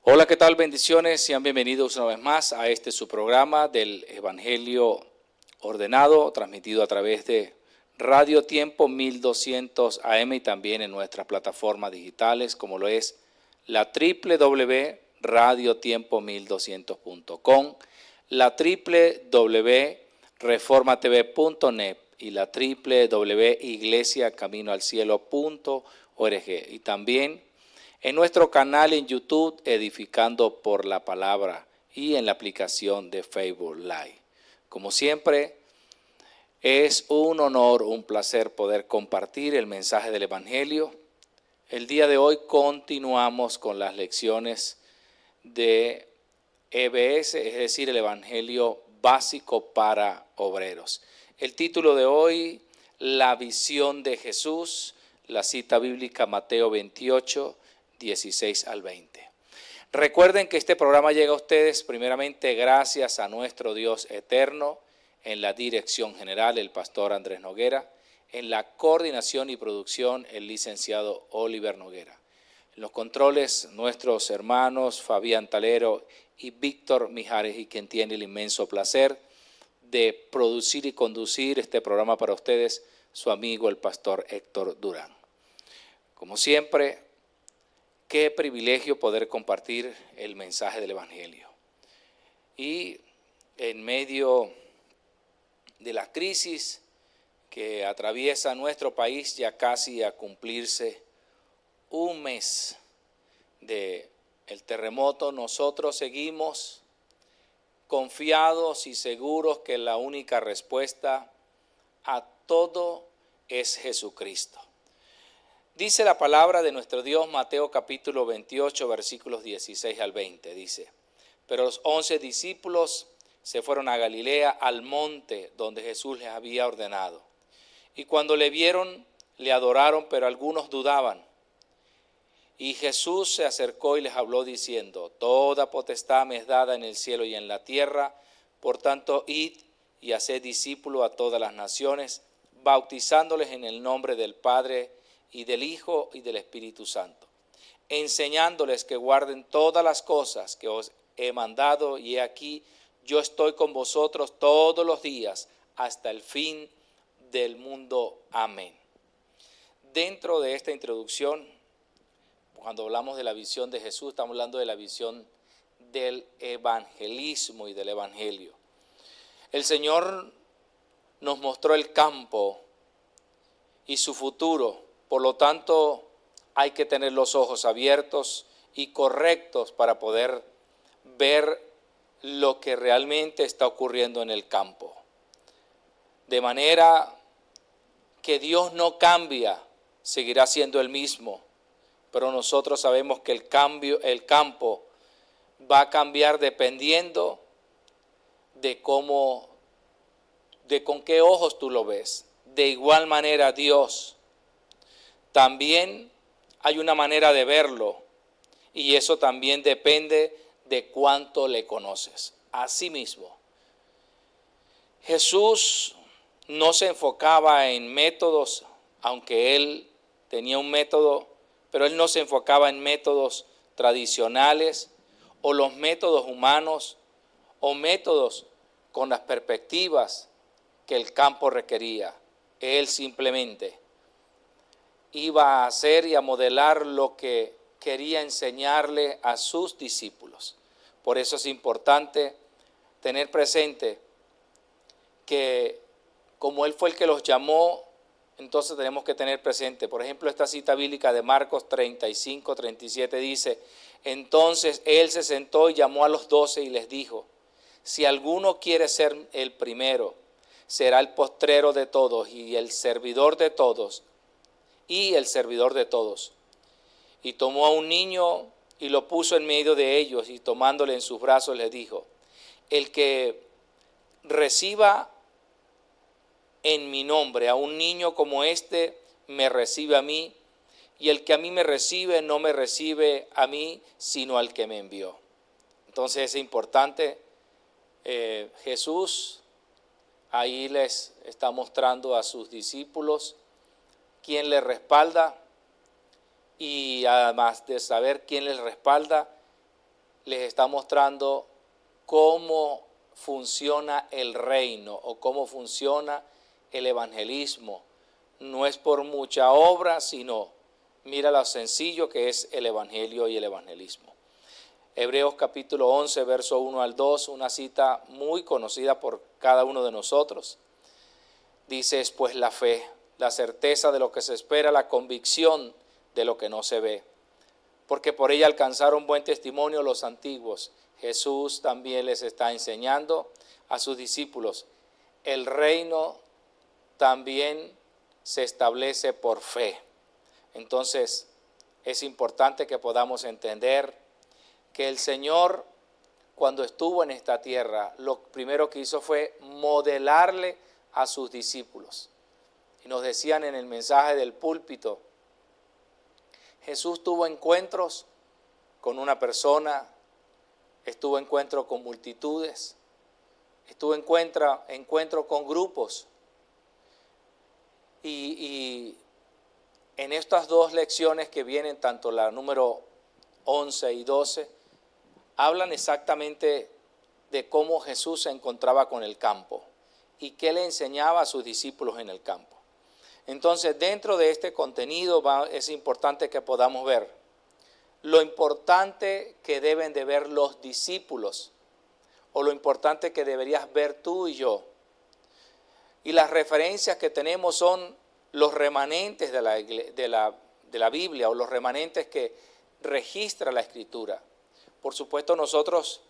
Hola, ¿qué tal? Bendiciones. Sean bienvenidos una vez más a su programa del Evangelio Ordenado, transmitido a través de Radio Tiempo 1200 AM y también en nuestras plataformas digitales, como lo es la www.radiotiempo1200.com, la www.reformatv.net y la www.iglesiacaminoalcielo.org y también en nuestro canal en YouTube, Edificando por la Palabra, y en la aplicación de Facebook Live. Como siempre, es un honor, un placer poder compartir el mensaje del Evangelio. El día de hoy continuamos con las lecciones de EBS, es decir, el Evangelio básico para obreros. El título de hoy, La visión de Jesús, la cita bíblica Mateo 28, 16 al 20. Recuerden que este programa llega a ustedes primeramente gracias a nuestro Dios eterno, en la dirección general el pastor Andrés Noguera, en la coordinación y producción el licenciado Oliver Noguera. En los controles nuestros hermanos Fabián Talero y Víctor Mijares, y quien tiene el inmenso placer de producir y conducir este programa para ustedes, su amigo el pastor Héctor Durán. Como siempre, qué privilegio poder compartir el mensaje del Evangelio. Y en medio de la crisis que atraviesa nuestro país, ya casi a cumplirse un mes del terremoto, nosotros seguimos confiados y seguros que la única respuesta a todo es Jesucristo. Dice la palabra de nuestro Dios, Mateo capítulo 28, versículos 16 al 20, dice: Pero los 11 discípulos se fueron a Galilea, al monte donde Jesús les había ordenado. Y cuando le vieron, le adoraron, pero algunos dudaban. Y Jesús se acercó y les habló diciendo: Toda potestad me es dada en el cielo y en la tierra, por tanto, id y haced discípulos a todas las naciones, bautizándoles en el nombre del Padre, y del Hijo y del Espíritu Santo, enseñándoles que guarden todas las cosas que os he mandado, y he aquí, yo estoy con vosotros todos los días hasta el fin del mundo. Amén. Dentro de esta introducción, cuando hablamos de la visión de Jesús, estamos hablando de la visión del evangelismo y del evangelio. El Señor nos mostró el campo y su futuro. Por lo tanto, hay que tener los ojos abiertos y correctos para poder ver lo que realmente está ocurriendo en el campo. De manera que Dios no cambia, seguirá siendo el mismo, pero nosotros sabemos que el campo va a cambiar dependiendo de con qué ojos tú lo ves. De igual manera, Dios también hay una manera de verlo, y eso también depende de cuánto le conoces. Asimismo, Jesús no se enfocaba en métodos, aunque él tenía un método, pero él no se enfocaba en métodos tradicionales o los métodos humanos o métodos con las perspectivas que el campo requería. Él simplemente iba a hacer y a modelar lo que quería enseñarle a sus discípulos. Por eso es importante tener presente que como Él fue el que los llamó, entonces tenemos que tener presente, por ejemplo, esta cita bíblica de Marcos 35, 37 dice: Entonces Él se sentó y llamó a los 12 y les dijo: Si alguno quiere ser el primero, será el postrero de todos y el servidor de todos. Y tomó a un niño y lo puso en medio de ellos, y tomándole en sus brazos les dijo: El que reciba en mi nombre a un niño como este, me recibe a mí, y el que a mí me recibe, no me recibe a mí, sino al que me envió. Entonces es importante, Jesús ahí les está mostrando a sus discípulos quién les respalda, y además de saber quién les respalda, les está mostrando cómo funciona el reino o cómo funciona el evangelismo. No es por mucha obra, sino mira lo sencillo que es el evangelio y el evangelismo. Hebreos capítulo 11, verso 1 al 2, una cita muy conocida por cada uno de nosotros. Dice, es pues la fe, la certeza de lo que se espera, la convicción de lo que no se ve. Porque por ella alcanzaron buen testimonio los antiguos. Jesús también les está enseñando a sus discípulos. El reino también se establece por fe. Entonces, es importante que podamos entender que el Señor, cuando estuvo en esta tierra, lo primero que hizo fue modelarle a sus discípulos. Y nos decían en el mensaje del púlpito, Jesús tuvo encuentros con una persona, estuvo encuentro con multitudes, estuvo encuentro con grupos. Y en estas dos lecciones que vienen, tanto la número 11 y 12, hablan exactamente de cómo Jesús se encontraba con el campo y qué le enseñaba a sus discípulos en el campo. Entonces, dentro de este contenido es importante que podamos ver lo importante que deben de ver los discípulos o lo importante que deberías ver tú y yo. Y las referencias que tenemos son los remanentes de la Biblia o los remanentes que registra la Escritura. Por supuesto, nosotros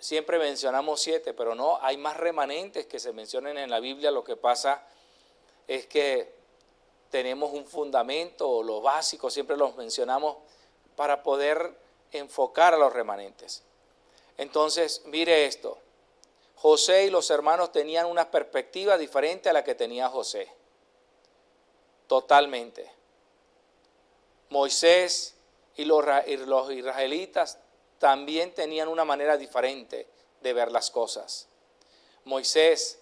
siempre mencionamos 7, pero no, hay más remanentes que se mencionan en la Biblia. Lo que pasa es que tenemos un fundamento, o lo básico, siempre los mencionamos para poder enfocar a los remanentes. Entonces, mire esto. José y los hermanos tenían una perspectiva diferente a la que tenía José. Totalmente. Moisés y los israelitas también tenían una manera diferente de ver las cosas. Moisés,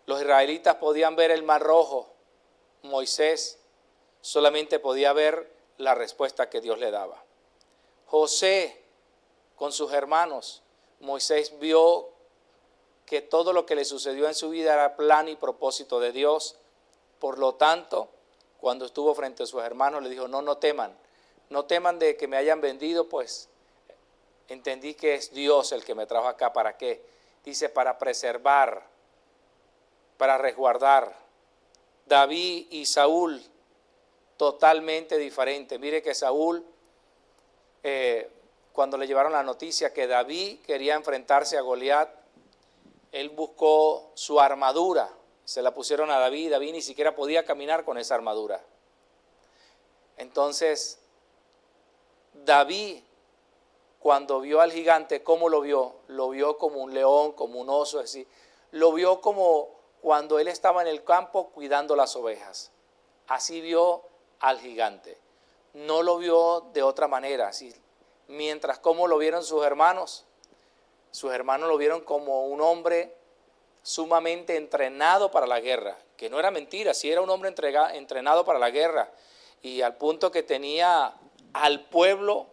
los israelitas podían ver el Mar Rojo. Moisés solamente podía ver la respuesta que Dios le daba. José, con sus hermanos, Moisés vio que todo lo que le sucedió en su vida era plan y propósito de Dios. Por lo tanto, cuando estuvo frente a sus hermanos, le dijo, no teman de que me hayan vendido, pues entendí que es Dios el que me trajo acá. ¿Para qué? Dice, para preservar, para resguardar. David y Saúl, totalmente diferentes. Mire que Saúl, cuando le llevaron la noticia que David quería enfrentarse a Goliat, él buscó su armadura, se la pusieron a David. David ni siquiera podía caminar con esa armadura. Entonces, David, cuando vio al gigante, ¿cómo lo vio? Lo vio como un león, como un oso, es decir, lo vio como cuando él estaba en el campo cuidando las ovejas. Así vio al gigante. No lo vio de otra manera. Así, mientras como lo vieron sus hermanos lo vieron como un hombre sumamente entrenado para la guerra, que no era mentira, sí era un hombre entrenado para la guerra, y al punto que tenía al pueblo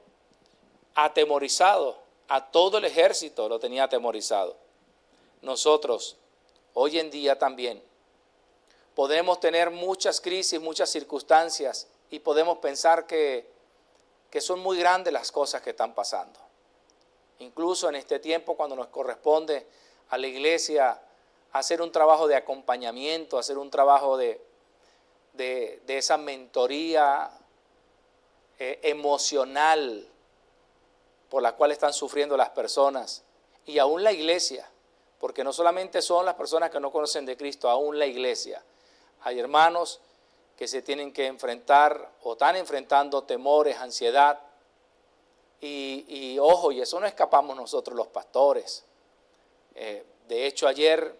atemorizado, a todo el ejército lo tenía atemorizado. Nosotros, hoy en día también, podemos tener muchas crisis, muchas circunstancias, y podemos pensar que son muy grandes las cosas que están pasando. Incluso en este tiempo, cuando nos corresponde a la iglesia hacer un trabajo de acompañamiento, hacer un trabajo de esa mentoría emocional por la cual están sufriendo las personas, y aún la iglesia, porque no solamente son las personas que no conocen de Cristo, aún la iglesia. Hay hermanos que se tienen que enfrentar o están enfrentando temores, ansiedad, y ojo, y eso no escapamos nosotros los pastores. De hecho, ayer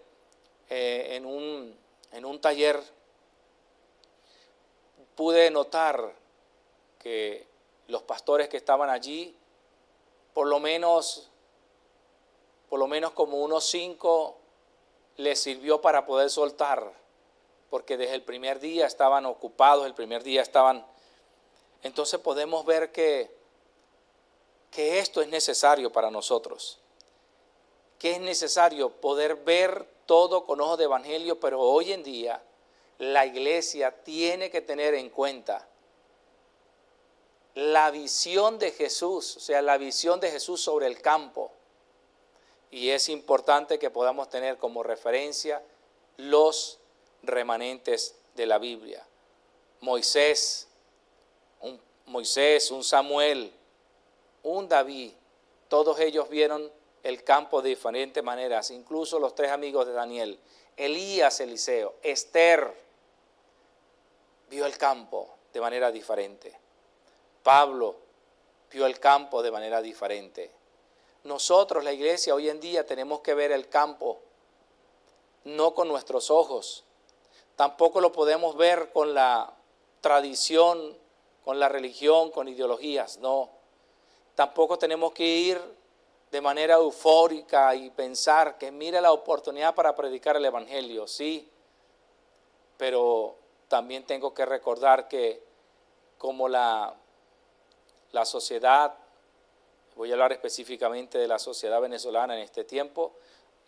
en un taller pude notar que los pastores que estaban allí, por lo menos como unos 5 les sirvió para poder soltar, porque desde el primer día estaban ocupados, entonces podemos ver que que esto es necesario para nosotros, que es necesario poder ver todo con ojos de evangelio, pero hoy en día la iglesia tiene que tener en cuenta la visión de Jesús, o sea, la visión de Jesús sobre el campo. Y es importante que podamos tener como referencia los remanentes de la Biblia. Moisés, un Samuel, un David, todos ellos vieron el campo de diferentes maneras, incluso los tres amigos de Daniel, Elías, Eliseo, Esther, vio el campo de manera diferente. Pablo vio el campo de manera diferente. Nosotros, la iglesia, hoy en día tenemos que ver el campo, no con nuestros ojos. Tampoco lo podemos ver con la tradición, con la religión, con ideologías, no. Tampoco tenemos que ir de manera eufórica y pensar que mire la oportunidad para predicar el evangelio, sí, pero también tengo que recordar que como la sociedad, voy a hablar específicamente de la sociedad venezolana en este tiempo,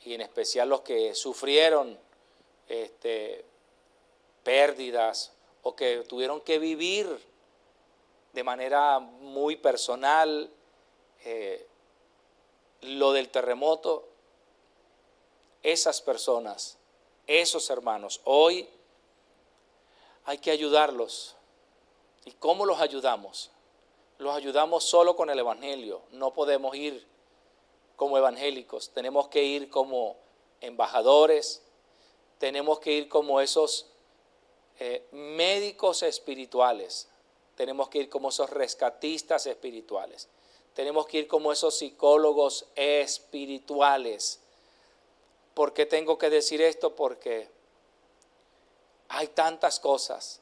y en especial los que sufrieron pérdidas o que tuvieron que vivir de manera muy personal lo del terremoto, esas personas, esos hermanos, hoy hay que ayudarlos. ¿Y cómo los ayudamos? Los ayudamos solo con el evangelio. No podemos ir como evangélicos, tenemos que ir como embajadores, tenemos que ir como esos médicos espirituales, tenemos que ir como esos rescatistas espirituales, tenemos que ir como esos psicólogos espirituales. ¿Por qué tengo que decir esto? Porque hay tantas cosas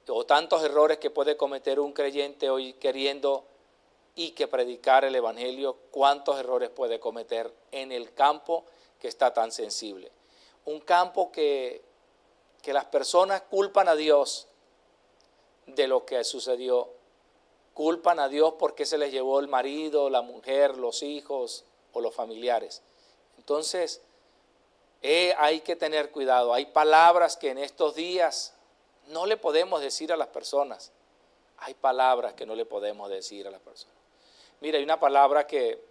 o tantos errores que puede cometer un creyente hoy queriendo y que predicar el evangelio, cuántos errores puede cometer en el campo que está tan sensible. Un campo que las personas culpan a Dios de lo que sucedió, culpan a Dios porque se les llevó el marido, la mujer, los hijos o los familiares. Entonces, hay que tener cuidado. Hay palabras que en estos días no le podemos decir a las personas. Hay palabras que no le podemos decir a las personas. Mira, hay una palabra que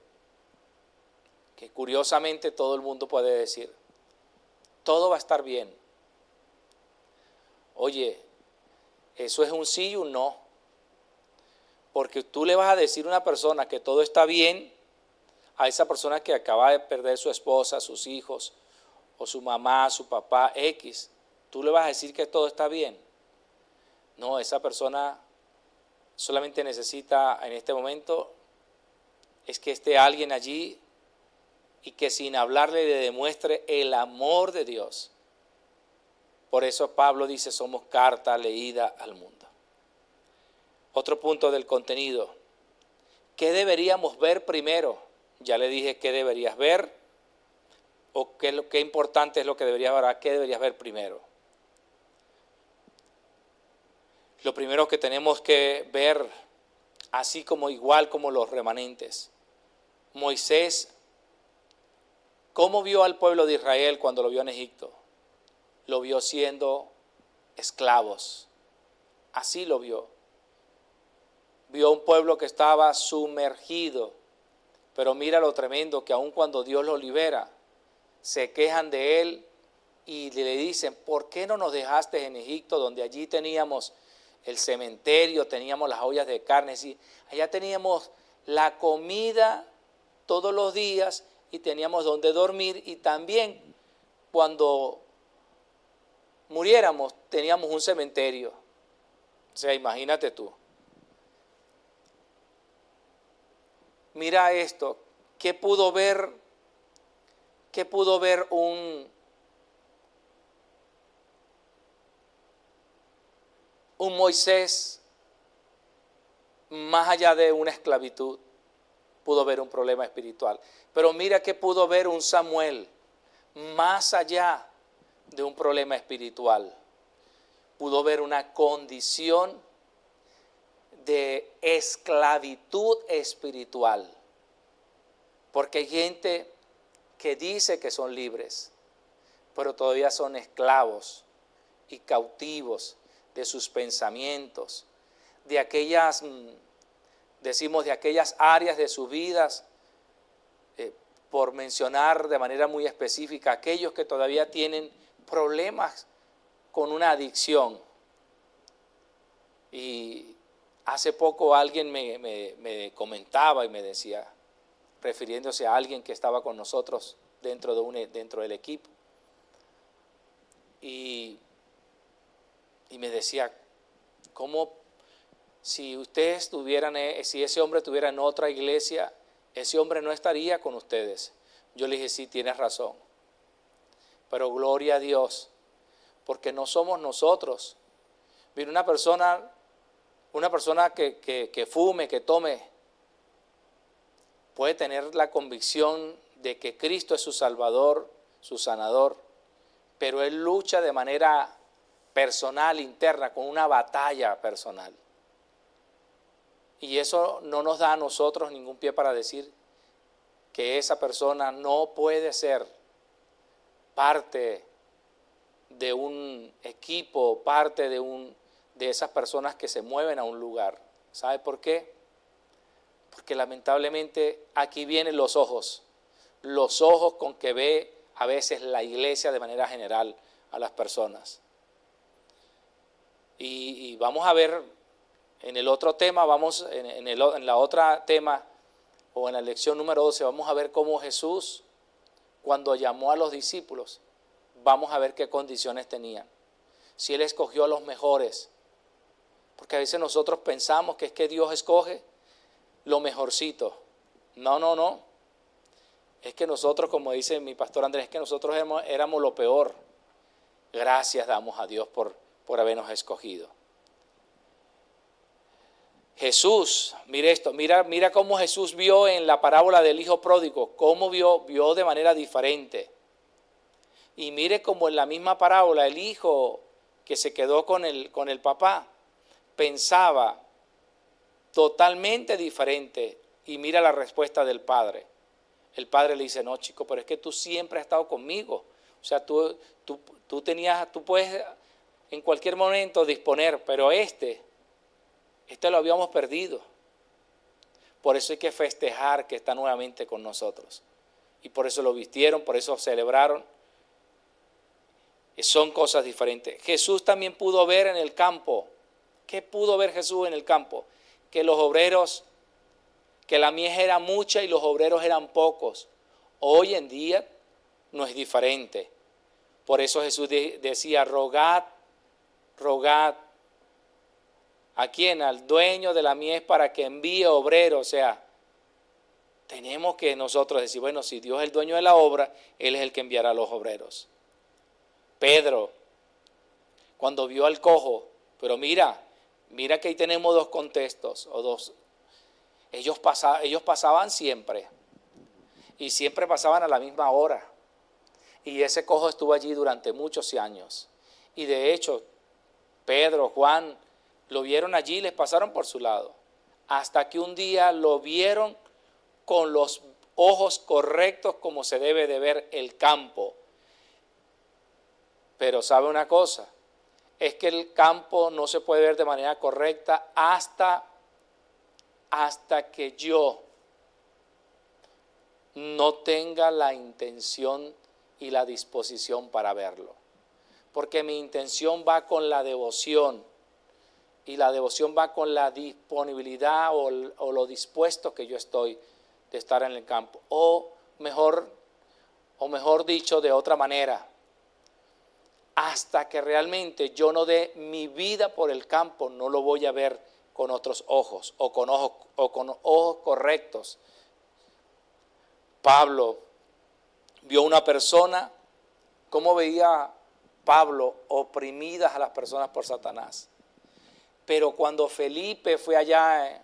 curiosamente todo el mundo puede decir. Todo va a estar bien. Oye, eso es un sí y un no. Porque tú le vas a decir a una persona que todo está bien, a esa persona que acaba de perder su esposa, sus hijos, o su mamá, su papá, X, tú le vas a decir que todo está bien. No, esa persona solamente necesita en este momento es que esté alguien allí y que sin hablarle le demuestre el amor de Dios. Por eso Pablo dice, somos carta leída al mundo. Otro punto del contenido. ¿Qué deberíamos ver primero? Ya le dije qué deberías ver o qué importante es lo que deberías ver. ¿Qué deberías ver primero? Lo primero que tenemos que ver, así como igual como los remanentes. Moisés, ¿cómo vio al pueblo de Israel cuando lo vio en Egipto? Lo vio siendo esclavos. Así lo vio. Vio un pueblo que estaba sumergido. Pero mira lo tremendo que aun cuando Dios lo libera, se quejan de él y le dicen, ¿por qué no nos dejaste en Egipto, donde allí teníamos el cementerio, teníamos las ollas de carne, y allá teníamos la comida todos los días y teníamos donde dormir, y también cuando muriéramos teníamos un cementerio? O sea, imagínate tú. Mira esto, ¿qué pudo ver un Moisés más allá de una esclavitud? Pudo ver un problema espiritual. Pero mira que pudo ver un Samuel más allá de un problema espiritual. Pudo ver una condición de esclavitud espiritual. Porque hay gente que dice que son libres, pero todavía son esclavos y cautivos de sus pensamientos, de aquellas, de aquellas áreas de sus vidas, por mencionar de manera muy específica, aquellos que todavía tienen problemas con una adicción. Y hace poco alguien me comentaba y me decía, refiriéndose a alguien que estaba con nosotros dentro del equipo, y me decía, ¿cómo si si ese hombre estuviera en otra iglesia, ese hombre no estaría con ustedes? Yo le dije, sí, tienes razón, pero gloria a Dios, porque no somos nosotros. Mira, una persona que fume, que tome, puede tener la convicción de que Cristo es su Salvador, su sanador, pero él lucha de manera personal, interna, con una batalla personal. Y eso no nos da a nosotros ningún pie para decir que esa persona no puede ser parte de un equipo, parte de esas personas que se mueven a un lugar. ¿Sabe por qué? Porque lamentablemente aquí vienen los ojos con que ve a veces la iglesia de manera general a las personas. Y vamos a ver en el otro tema, en la otra tema, o en la lección número 12, vamos a ver cómo Jesús, cuando llamó a los discípulos, vamos a ver qué condiciones tenían. Si Él escogió a los mejores, porque a veces nosotros pensamos que es que Dios escoge lo mejorcito. No. Es que nosotros, como dice mi pastor Andrés, es que nosotros éramos lo peor. Gracias damos a Dios por habernos escogido. Jesús, mire esto, mira cómo Jesús vio en la parábola del hijo pródigo, cómo vio de manera diferente. Y mire cómo en la misma parábola el hijo que se quedó con el papá pensaba totalmente diferente. Y mira la respuesta del padre. El padre le dice, no chico, pero es que tú siempre has estado conmigo. O sea, tú puedes en cualquier momento disponer, pero este lo habíamos perdido. Por eso hay que festejar que está nuevamente con nosotros. Y por eso lo vistieron, por eso celebraron. Son cosas diferentes. Jesús también pudo ver en el campo. ¿Qué pudo ver Jesús en el campo? Que los obreros, que la mies era mucha y los obreros eran pocos. Hoy en día no es diferente. Por eso Jesús decía, rogad. ¿A quién? Al dueño de la mies para que envíe obreros. O sea, tenemos que nosotros decir, bueno, si Dios es el dueño de la obra, Él es el que enviará a los obreros. Pedro, cuando vio al cojo, pero mira que ahí tenemos dos contextos, o dos. Ellos pasaban siempre, y siempre pasaban a la misma hora. Y ese cojo estuvo allí durante muchos años. Y de hecho, Pedro, Juan, lo vieron allí y les pasaron por su lado. Hasta que un día lo vieron con los ojos correctos como se debe de ver el campo. Pero ¿sabe una cosa? Es que el campo no se puede ver de manera correcta hasta que yo no tenga la intención y la disposición para verlo. Porque mi intención va con la devoción y la devoción va con la disponibilidad o lo dispuesto que yo estoy de estar en el campo. O mejor dicho de otra manera, hasta que realmente yo no dé mi vida por el campo, no lo voy a ver con otros ojos o con ojos correctos. Pablo vio una persona, ¿cómo veía Pablo oprimidas a las personas por Satanás? Pero cuando Felipe fue allá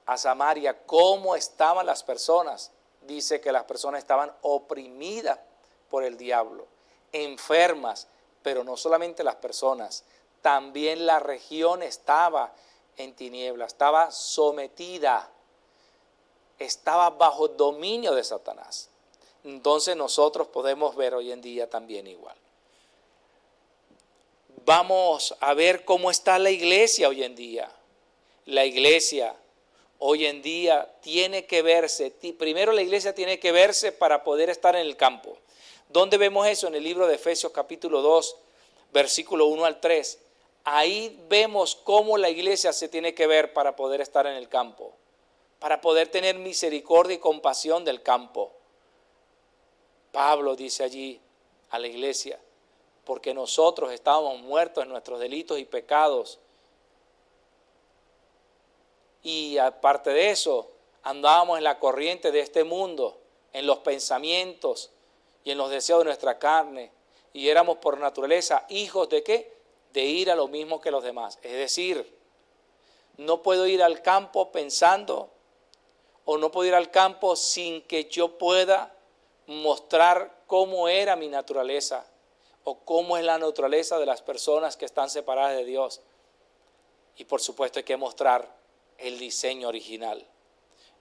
a Samaria, ¿cómo estaban las personas? Dice que las personas estaban oprimidas por el diablo, enfermas, pero no solamente las personas, también la región estaba en tinieblas, estaba sometida, estaba bajo dominio de Satanás. Entonces nosotros podemos ver hoy en día también igual. Vamos a ver cómo está la iglesia hoy en día. La iglesia hoy en día tiene que verse, primero la iglesia tiene que verse para poder estar en el campo. ¿Dónde vemos eso? En el libro de Efesios capítulo 2, versículo 1 al 3. Ahí vemos cómo la iglesia se tiene que ver para poder estar en el campo, para poder tener misericordia y compasión del campo. Pablo dice allí a la iglesia, porque nosotros estábamos muertos en nuestros delitos y pecados. Y aparte de eso, andábamos en la corriente de este mundo, en los pensamientos y en los deseos de nuestra carne. Y éramos por naturaleza hijos ¿de qué? De ir a lo mismo que los demás. Es decir, no puedo ir al campo pensando, o no puedo ir al campo sin que yo pueda mostrar cómo era mi naturaleza, o cómo es la naturaleza de las personas que están separadas de Dios. Y por supuesto hay que mostrar el diseño original.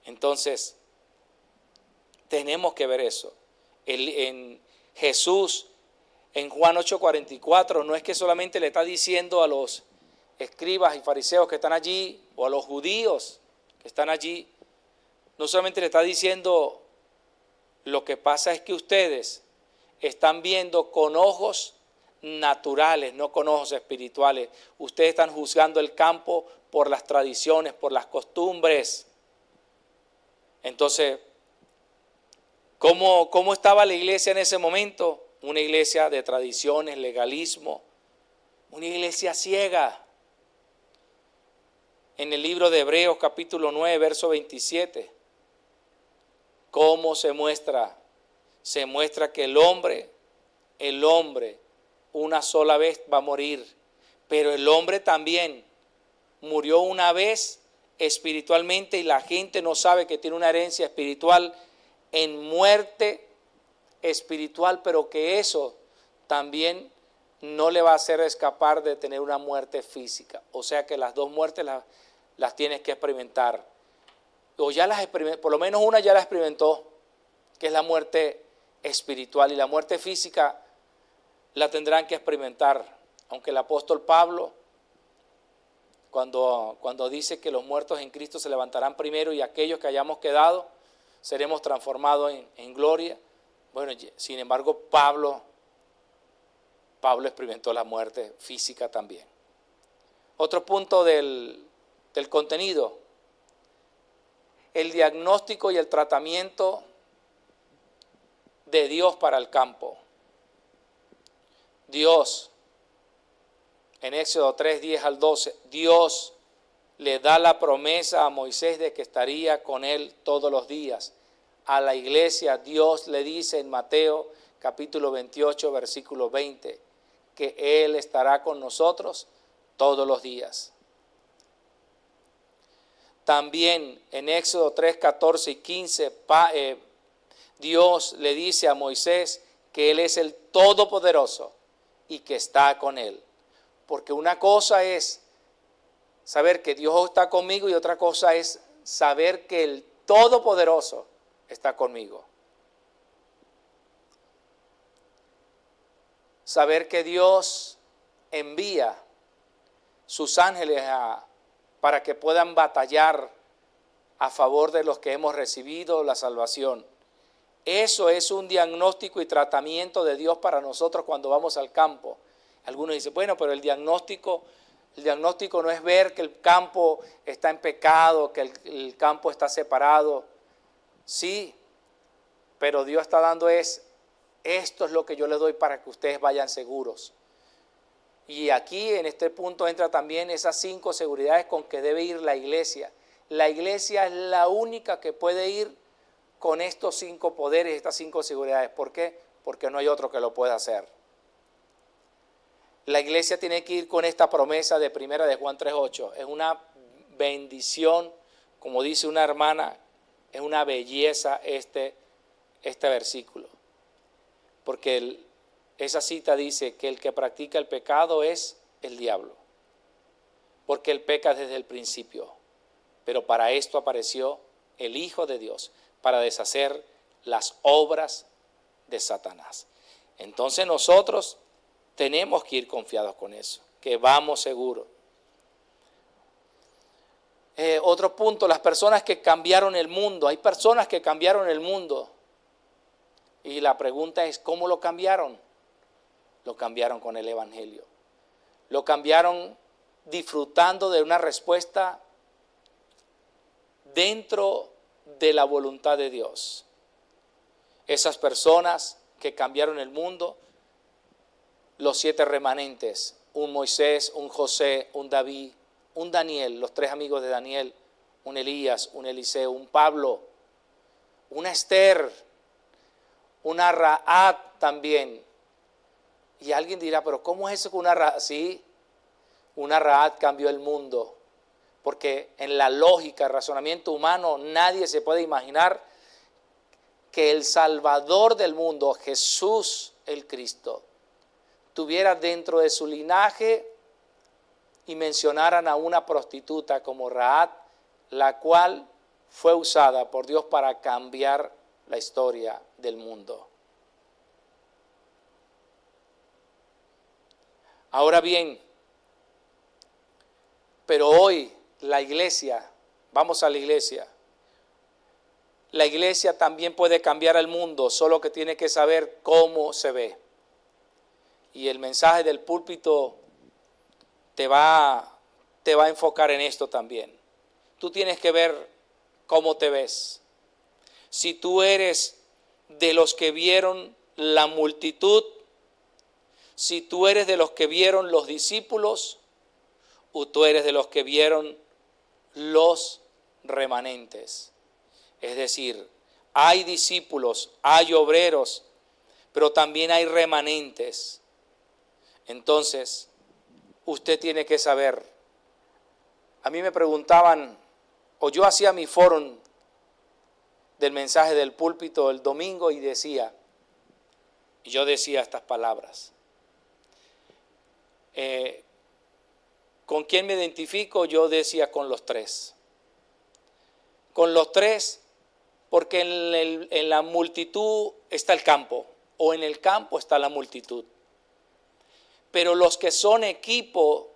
Entonces, tenemos que ver eso. En Jesús, en Juan 8:44, no es que solamente le está diciendo a los escribas y fariseos que están allí, o a los judíos que están allí, no solamente le está diciendo, lo que pasa es que ustedes están viendo con ojos naturales, no con ojos espirituales. Ustedes están juzgando el campo por las tradiciones, por las costumbres. Entonces, ¿cómo estaba la iglesia en ese momento? Una iglesia de tradiciones, legalismo, una iglesia ciega. En el libro de Hebreos capítulo 9, verso 27, ¿cómo se muestra? Se muestra que el hombre, una sola vez va a morir, pero el hombre también murió una vez espiritualmente y la gente no sabe que tiene una herencia espiritual en muerte espiritual, pero que eso también no le va a hacer escapar de tener una muerte física. O sea que las dos muertes las tienes que experimentar. O ya las experimentó, por lo menos una ya la experimentó, que es la muerte espiritual, y la muerte física la tendrán que experimentar. Aunque el apóstol Pablo, cuando dice que los muertos en Cristo se levantarán primero y aquellos que hayamos quedado seremos transformados en gloria. Bueno, sin embargo, Pablo experimentó la muerte física también. Otro punto del contenido, el diagnóstico y el tratamiento de Dios para el campo. Dios, en Éxodo 3, 10 al 12, Dios le da la promesa a Moisés de que estaría con él todos los días. A la iglesia Dios le dice en Mateo capítulo 28, versículo 20, que Él estará con nosotros todos los días. También en Éxodo 3, 14 y 15, Dios le dice a Moisés que Él es el Todopoderoso y que está con él. Porque una cosa es saber que Dios está conmigo y otra cosa es saber que el Todopoderoso está conmigo. Saber que Dios envía sus ángeles para que puedan batallar a favor de los que hemos recibido la salvación. Eso es un diagnóstico y tratamiento de Dios para nosotros cuando vamos al campo. Algunos dicen, bueno, pero el diagnóstico no es ver que el campo está en pecado, que el campo está separado. Sí, pero Dios está dando esto es lo que yo les doy para que ustedes vayan seguros. Y aquí en este punto entra también esas 5 seguridades con que debe ir la iglesia. La iglesia es la única que puede ir con estos 5 poderes, estas 5 seguridades. ¿Por qué? Porque no hay otro que lo pueda hacer. La iglesia tiene que ir con esta promesa de primera de Juan 3:8. Es una bendición, como dice una hermana, es una belleza este versículo. Porque esa cita dice que el que practica el pecado es el diablo, porque él peca desde el principio. Pero para esto apareció el Hijo de Dios, para deshacer las obras de Satanás. Entonces nosotros tenemos que ir confiados con eso, que vamos seguros. Otro punto, las personas que cambiaron el mundo. Hay personas que cambiaron el mundo. Y la pregunta es, ¿cómo lo cambiaron? Lo cambiaron con el Evangelio. Lo cambiaron disfrutando de una respuesta dentro de la voluntad de Dios. Esas personas que cambiaron el mundo, los 7 remanentes, un Moisés, un José, un David, un Daniel, los 3 amigos de Daniel, un Elías, un Eliseo, un Pablo, una Esther, una Rahab también. Y alguien dirá, pero ¿cómo es eso que una Rahab? Sí, una Rahab cambió el mundo. Porque en la lógica, el razonamiento humano, nadie se puede imaginar que el Salvador del mundo, Jesús el Cristo, tuviera dentro de su linaje y mencionaran a una prostituta como Rahab, la cual fue usada por Dios para cambiar la historia del mundo. Ahora bien, pero hoy la iglesia, vamos a la iglesia también puede cambiar el mundo, solo que tiene que saber cómo se ve. Y el mensaje del púlpito te va a enfocar en esto también. Tú tienes que ver cómo te ves. Si tú eres de los que vieron la multitud, si tú eres de los que vieron los discípulos, o tú eres de los que vieron los remanentes. Es decir, hay discípulos, hay obreros, pero también hay remanentes. Entonces, usted tiene que saber. A mí me preguntaban, o yo hacía mi foro del mensaje del púlpito el domingo y yo decía estas palabras. ¿Con quién me identifico? Yo decía con los 3. Con los 3, porque en la multitud está el campo, o en el campo está la multitud. Pero los que son equipo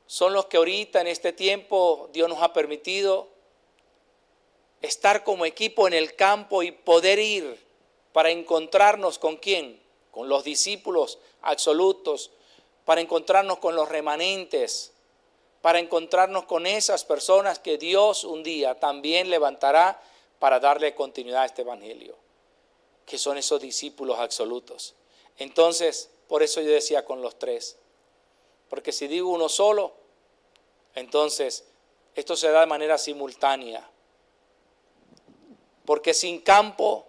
son los que ahorita en este tiempo Dios nos ha permitido estar como equipo en el campo y poder ir para encontrarnos con ¿quién? Con los discípulos absolutos, para encontrarnos con los remanentes, para encontrarnos con esas personas que Dios un día también levantará para darle continuidad a este evangelio, que son esos discípulos absolutos. Entonces, por eso yo decía con los 3, porque si digo uno solo, entonces esto se da de manera simultánea, porque sin campo,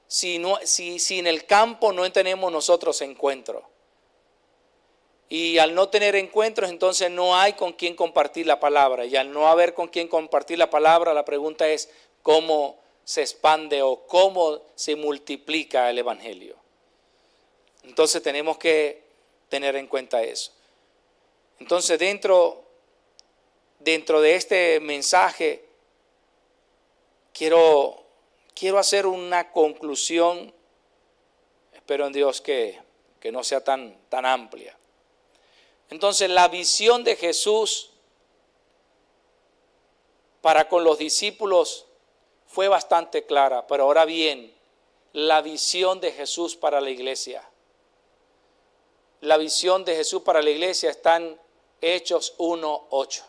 si en el campo no tenemos nosotros encuentro, y al no tener encuentros, entonces no hay con quien compartir la palabra, y al no haber con quien compartir la palabra, la pregunta es cómo se expande o cómo se multiplica el evangelio. Entonces tenemos que tener en cuenta eso. Entonces dentro de este mensaje quiero hacer una conclusión. Espero en Dios que no sea tan amplia. Entonces la visión de Jesús para con los discípulos fue bastante clara, pero ahora bien, la visión de Jesús para la iglesia. La visión de Jesús para la iglesia está en Hechos 1:8.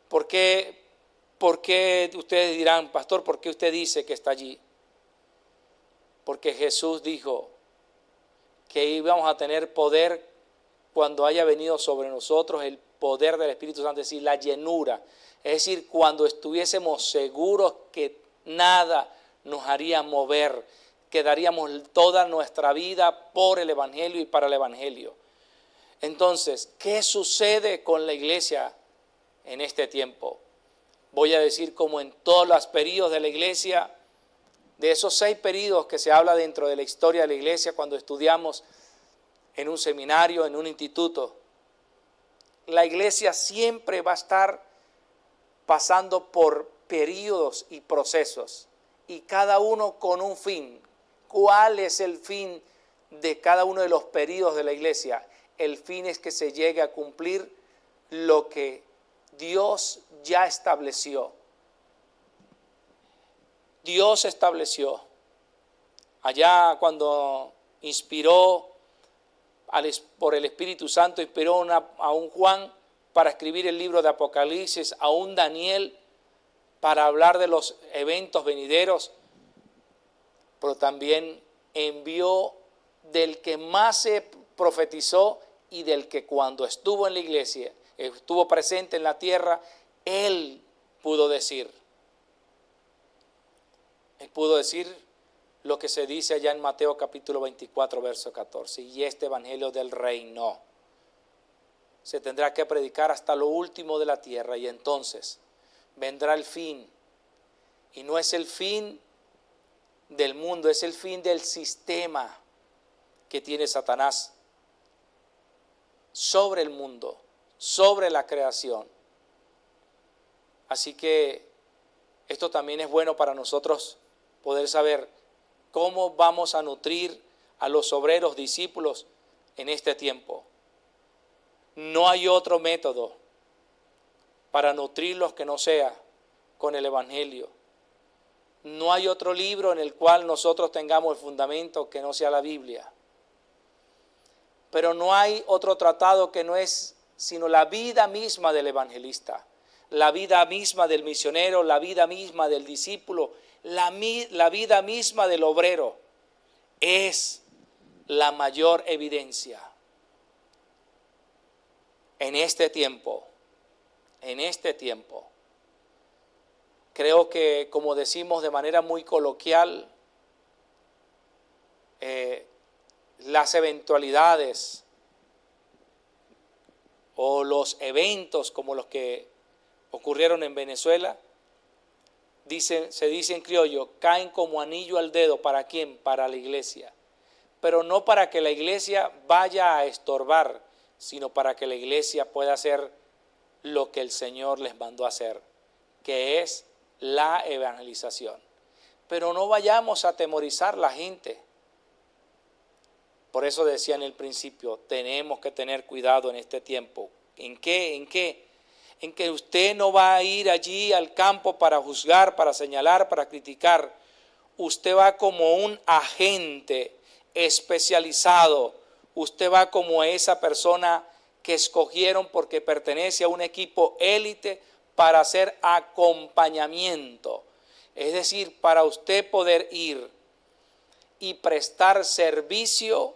¿Por qué ustedes dirán, pastor, por qué usted dice que está allí? Porque Jesús dijo que íbamos a tener poder cuando haya venido sobre nosotros el poder del Espíritu Santo, es decir, la llenura. Es decir, cuando estuviésemos seguros que nada nos haría mover, que daríamos toda nuestra vida por el Evangelio y para el Evangelio. Entonces, ¿qué sucede con la iglesia en este tiempo? Voy a decir, como en todos los periodos de la iglesia, de esos 6 periodos que se habla dentro de la historia de la iglesia cuando estudiamos en un seminario, en un instituto. La iglesia siempre va a estar pasando por periodos y procesos, y cada uno con un fin. ¿Cuál es el fin de cada uno de los periodos de la iglesia? El fin es que se llegue a cumplir lo que Dios ya estableció. Dios estableció. Allá cuando inspiró, por el Espíritu Santo, inspiró a un Juan para escribir el libro de Apocalipsis, a un Daniel para hablar de los eventos venideros, pero también envió del que más se profetizó y del que cuando estuvo en la iglesia, estuvo presente en la tierra, él pudo decir. Él pudo decir lo que se dice allá en Mateo capítulo 24, verso 14. Y este evangelio del reino se tendrá que predicar hasta lo último de la tierra, y entonces vendrá el fin. Y no es el fin del mundo, es el fin del sistema que tiene Satanás sobre el mundo, sobre la creación. Así que esto también es bueno para nosotros poder saber cómo vamos a nutrir a los obreros discípulos en este tiempo. No hay otro método para nutrirlos que no sea con el Evangelio. No hay otro libro en el cual nosotros tengamos el fundamento que no sea la Biblia. Pero no hay otro tratado que no es sino la vida misma del evangelista, la vida misma del misionero, la vida misma del discípulo, la vida misma del obrero. Es la mayor evidencia. En este tiempo, creo que, como decimos de manera muy coloquial, las eventualidades o los eventos como los que ocurrieron en Venezuela, se dice en criollo, caen como anillo al dedo. ¿Para quién? Para la iglesia. Pero no para que la iglesia vaya a estorbar, sino para que la iglesia pueda hacer lo que el Señor les mandó a hacer, que es la evangelización. Pero no vayamos a atemorizar a la gente. Por eso decía en el principio, tenemos que tener cuidado en este tiempo. ¿En qué? En que usted no va a ir allí al campo para juzgar, para señalar, para criticar. Usted va como un agente especializado. Usted va como esa persona que escogieron porque pertenece a un equipo élite para hacer acompañamiento. Es decir, para usted poder ir y prestar servicio,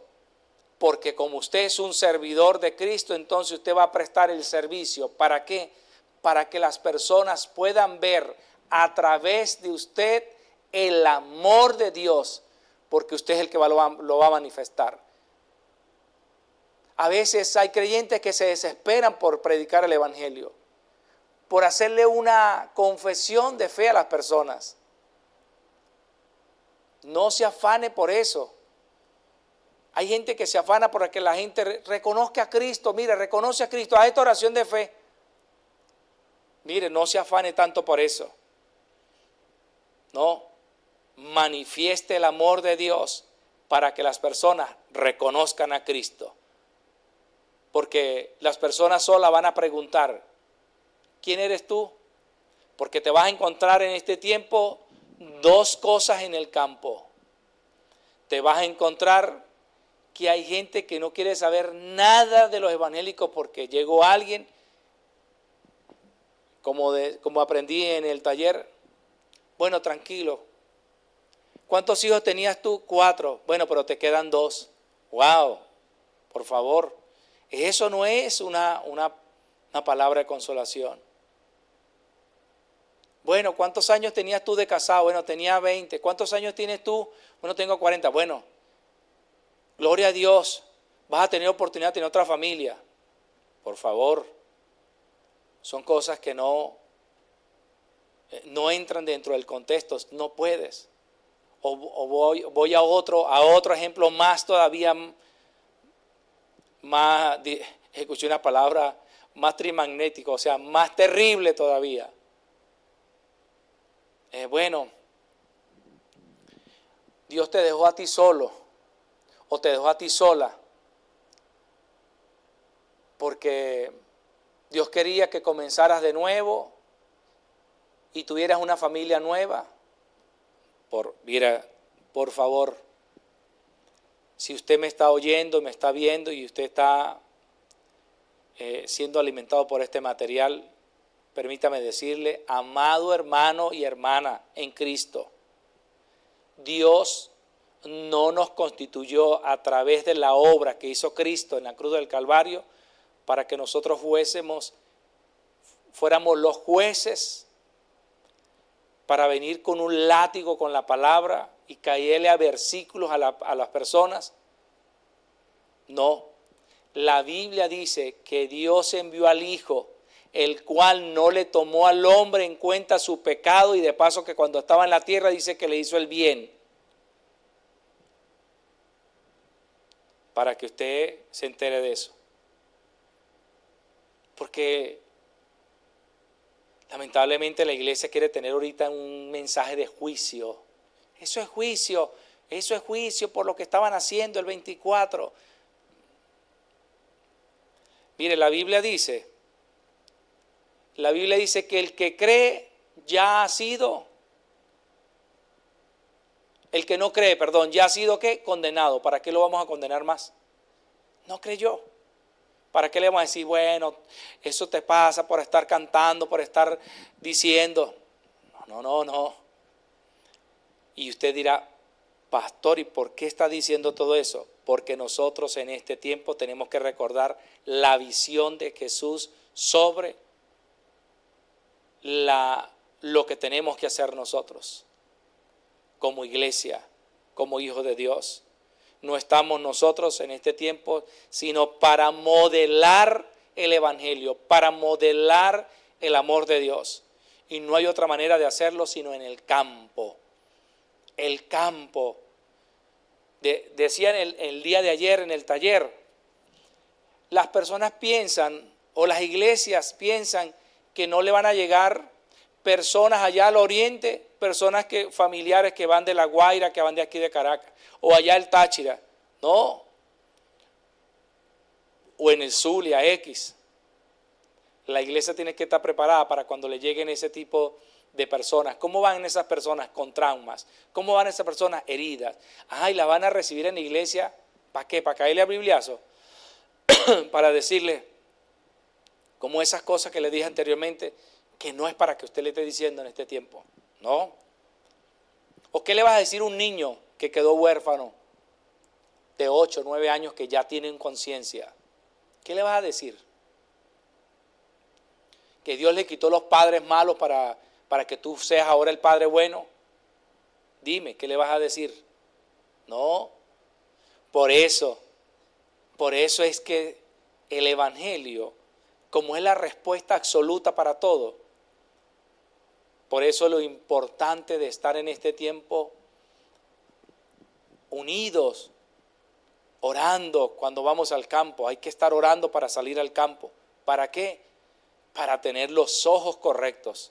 porque como usted es un servidor de Cristo, entonces usted va a prestar el servicio. ¿Para qué? Para que las personas puedan ver a través de usted el amor de Dios, porque usted es el que lo va a manifestar. A veces hay creyentes que se desesperan por predicar el evangelio, por hacerle una confesión de fe a las personas. No se afane por eso. Hay gente que se afana para que la gente reconozca a Cristo. Mire, reconoce a Cristo, haz esta oración de fe. Mire, no se afane tanto por eso. No, manifieste el amor de Dios para que las personas reconozcan a Cristo. Porque las personas solas van a preguntar, ¿quién eres tú? Porque te vas a encontrar en este tiempo dos cosas en el campo. Te vas a encontrar que hay gente que no quiere saber nada de los evangélicos porque llegó alguien, como aprendí en el taller, bueno, tranquilo. ¿Cuántos hijos tenías tú? 4. Bueno, pero te quedan 2. ¡Wow! Por favor. Eso no es una palabra de consolación. Bueno, ¿cuántos años tenías tú de casado? Bueno, tenía 20. ¿Cuántos años tienes tú? Bueno, tengo 40. Bueno, gloria a Dios, vas a tener oportunidad de tener otra familia. Por favor, son cosas que no entran dentro del contexto, no puedes. O voy a otro ejemplo más todavía más, escuché una palabra, más trimagnético, o sea, más terrible todavía. Bueno, Dios te dejó a ti solo o te dejó a ti sola porque Dios quería que comenzaras de nuevo y tuvieras una familia nueva. Mira, por favor, si usted me está oyendo, me está viendo y usted está siendo alimentado por este material, permítame decirle, amado hermano y hermana en Cristo, Dios no nos constituyó a través de la obra que hizo Cristo en la cruz del Calvario para que nosotros fuéramos los jueces para venir con un látigo con la palabra y caerle a versículos a las personas. No, la Biblia dice que Dios envió al Hijo, el cual no le tomó al hombre en cuenta su pecado y de paso que cuando estaba en la tierra dice que le hizo el bien. Para que usted se entere de eso. Porque lamentablemente la iglesia quiere tener ahorita un mensaje de juicio. Eso es juicio por lo que estaban haciendo el 24. Mire, la Biblia dice que el que cree ya ha sido, el que no cree, perdón, ya ha sido ¿qué? Condenado. ¿Para qué lo vamos a condenar más? No creyó. ¿Para qué le vamos a decir, bueno, eso te pasa por estar cantando, por estar diciendo? No. Y usted dirá, pastor, ¿y por qué está diciendo todo eso? Porque nosotros en este tiempo tenemos que recordar la visión de Jesús sobre lo que tenemos que hacer nosotros como iglesia, como hijos de Dios. No estamos nosotros en este tiempo, sino para modelar el Evangelio, para modelar el amor de Dios. Y no hay otra manera de hacerlo sino en el campo. El campo. Decían el día de ayer en el taller, las personas piensan, o las iglesias piensan, que no le van a llegar personas allá al oriente, personas familiares que van de La Guaira, que van de aquí de Caracas, o allá el Táchira, no, o en el Zulia X. La iglesia tiene que estar preparada para cuando le lleguen ese tipo de personas. ¿Cómo van esas personas con traumas? ¿Cómo van esas personas heridas? Y las van a recibir en la iglesia, ¿para qué? ¿Para caerle a bibliazo? Para decirle, como esas cosas que le dije anteriormente, que no es para que usted le esté diciendo en este tiempo, ¿no? ¿O qué le vas a decir a un niño que quedó huérfano de 8 o 9 años que ya tienen conciencia? ¿Qué le vas a decir? ¿Que Dios le quitó los padres malos para que tú seas ahora el padre bueno? Dime, ¿qué le vas a decir? No, por eso es que el Evangelio, como es la respuesta absoluta para todo, por eso lo importante de estar en este tiempo unidos, orando cuando vamos al campo. Hay que estar orando para salir al campo. ¿Para qué? Para tener los ojos correctos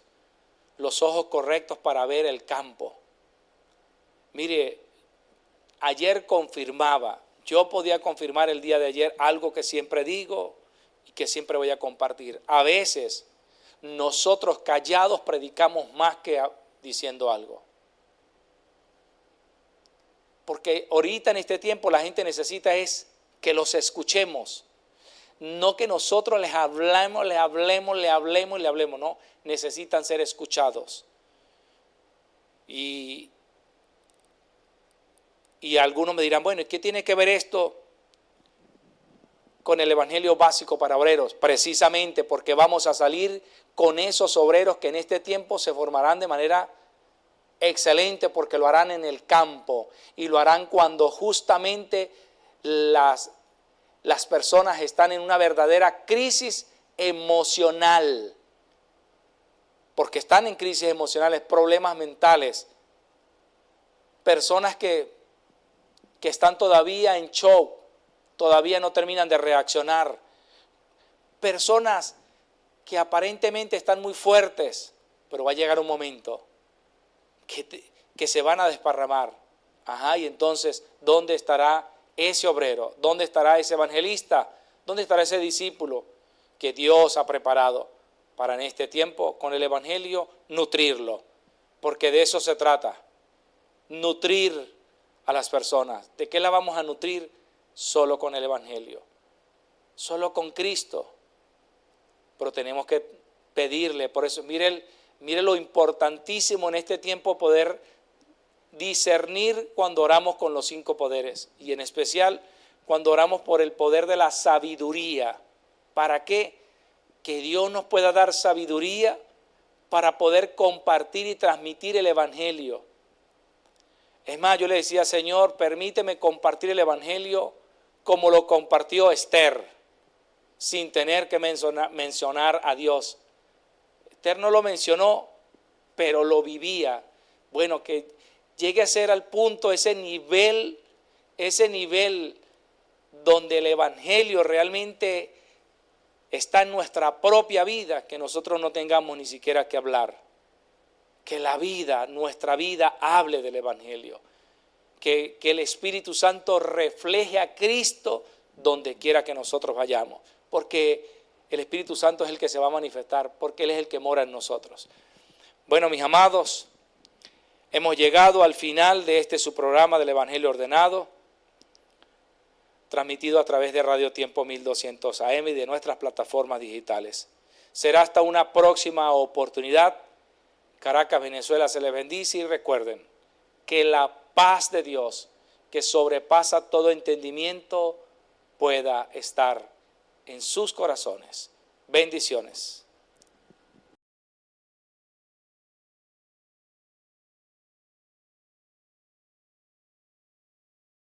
para ver el campo. Mire, ayer yo podía confirmar el día de ayer algo que siempre digo y que siempre voy a compartir. A veces nosotros callados predicamos más que diciendo algo. Porque ahorita en este tiempo la gente necesita es que los escuchemos. No que nosotros les hablemos, no. Necesitan ser escuchados. Y algunos me dirán, bueno, ¿y qué tiene que ver esto con el Evangelio básico para obreros? Precisamente porque vamos a salir con esos obreros que en este tiempo se formarán de manera excelente, porque lo harán en el campo y lo harán cuando justamente las personas están en una verdadera crisis emocional, porque están en crisis emocionales, problemas mentales, personas que están todavía en shock, todavía no terminan de reaccionar. Personas que aparentemente están muy fuertes, pero va a llegar un momento que se van a desparramar. Ajá, y entonces, ¿dónde estará ese obrero? ¿Dónde estará ese evangelista? ¿Dónde estará ese discípulo que Dios ha preparado para en este tiempo con el evangelio nutrirlo? Porque de eso se trata, nutrir a las personas. ¿De qué la vamos a nutrir? Solo con el evangelio, solo con Cristo. Pero tenemos que pedirle, por eso mire lo importantísimo en este tiempo poder discernir cuando oramos con los 5 poderes y en especial cuando oramos por el poder de la sabiduría. ¿Para qué? Que Dios nos pueda dar sabiduría para poder compartir y transmitir el evangelio. Es más, yo le decía, Señor, permíteme compartir el evangelio como lo compartió Esther, sin tener que mencionar a Dios. Esther no lo mencionó, pero lo vivía. Bueno, que llegue a ser al punto, ese nivel donde el evangelio realmente está en nuestra propia vida, que nosotros no tengamos ni siquiera que hablar. Que la vida, nuestra vida, hable del evangelio. Que el Espíritu Santo refleje a Cristo donde quiera que nosotros vayamos. Porque el Espíritu Santo es el que se va a manifestar, porque Él es el que mora en nosotros. Bueno, mis amados, hemos llegado al final de este su programa del Evangelio Ordenado, transmitido a través de Radio Tiempo 1200 AM y de nuestras plataformas digitales. Será hasta una próxima oportunidad. Caracas, Venezuela, se les bendice y recuerden que la paz de Dios, que sobrepasa todo entendimiento, pueda estar en sus corazones. Bendiciones.